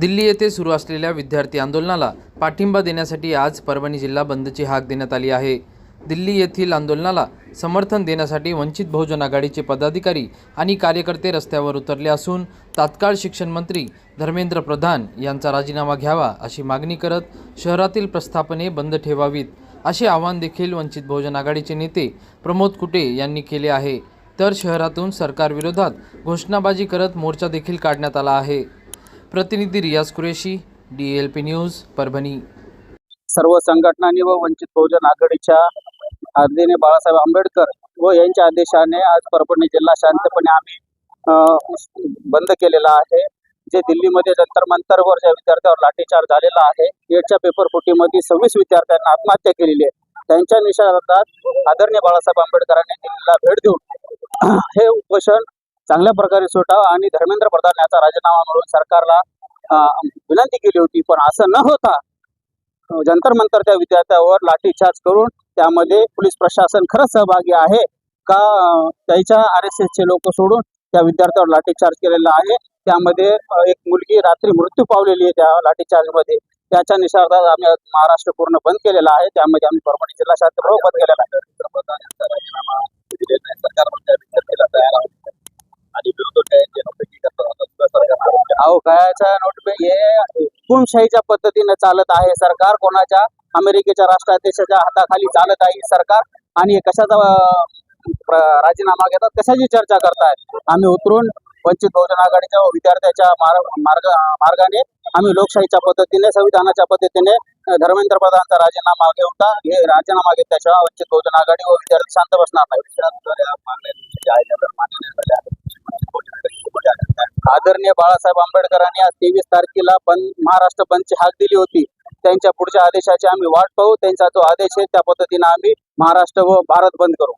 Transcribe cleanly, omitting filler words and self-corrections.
दिल्ली येथे सुरू असलेल्या विद्यार्थी आंदोलनाला पाठिंबा देण्यासाठी आज परभणी जिल्हा बंदची हाक देण्यात आली आहे। दिल्ली येथील आंदोलनाला समर्थन देण्यासाठी वंचित बहुजन आघाडीचे पदाधिकारी आणि कार्यकर्ते रस्त्यावर उतरले असून तात्काळ शिक्षण मंत्री धर्मेंद्र प्रधान यांचा राजीनामा घ्यावा अशी मागणी करत शहरातील प्रस्थापने बंद ठेवावीत असे आवाहन देखील वंचित बहुजन आघाडीचे नेते प्रमोद कुटे यांनी केले आहे। तर शहरातून सरकारविरोधात घोषणाबाजी करत मोर्चा देखील काढण्यात आला आहे। प्रतिनिधी रियाज कुरेशी, DLP न्यूज, परभणी। सर्व संघटनांनी व वंचित बहुजन आघाडीच्या आदरणीय बाळासाहेब आंबेडकर व यांच्या आदेशाने आज परभणी जिल्हा शांतपणे आम्ही बंद केलेला आहे। जे दिल्लीमध्ये जंतर मंतरवर ज्या विद्यार्थ्यांवर लाठीचार्ज झालेला आहे, गेटच्या पेपर फुटीमध्ये 26 विद्यार्थ्यांना आत्महत्या केलेली आहे। त्यांच्या निषेधार्थ आदरणीय बाळासाहेब आंबेडकरांनी दिल्लीला भेट देऊन हे उपोषण चांगल्या प्रकारे सुटावं आणि धर्मेंद्र प्रधान याचा राजीनामा मिळून सरकारला विनंती केली होती। पण असं न होता जंतर मंतर त्या विद्यार्थ्यावर लाठीचार्ज करून त्यामध्ये पोलीस प्रशासन खरंच सहभागी आहे का, त्याच्या RSSचे लोक सोडून त्या विद्यार्थ्यावर लाठीचार्ज केलेला आहे। त्यामध्ये एक मुलगी रात्री मृत्यू पावलेली आहे त्या लाठीचार्जमध्ये। त्याच्या निषेधार्थ आम्ही महाराष्ट्र पूर्ण बंद केलेला आहे। त्यामध्ये आम्ही परभणी जिल्हा शांतप्रभाव बंद केलेला आहे। राजीनामा आणि अवकाळ्याच्या नोट हे हुकुमशाहीच्या पद्धतीने चालत आहे सरकार, कोणाच्या अमेरिकेच्या राष्ट्राध्यक्षाच्या हाताखाली चालत आहे सरकार। आणि कशाचा राजीनामा घेतात, कशाची चर्चा करतायत। आम्ही उतरून वंचित बहुजन आघाडीच्या विद्यार्थ्याच्या मार्गाने आम्ही लोकशाहीच्या पद्धतीने संविधानाच्या पद्धतीने धर्मेंद्र प्रधानचा राजीनामा राजीनामा घेतल्याशिवाय वंचित बहुजन आघाडी व विद्यार्थी शांत बसणार नाही। आदरणीय बाळासाहेब आंबेडकरांनी आज 23 तारखेला महाराष्ट्र बंदची हाक दिली होती। त्यांच्या पुढच्या आदेशाची आम्ही वाट पाहू। त्यांचा जो आदेश आहे त्या पद्धतीने आम्ही महाराष्ट्र व भारत बंद करू।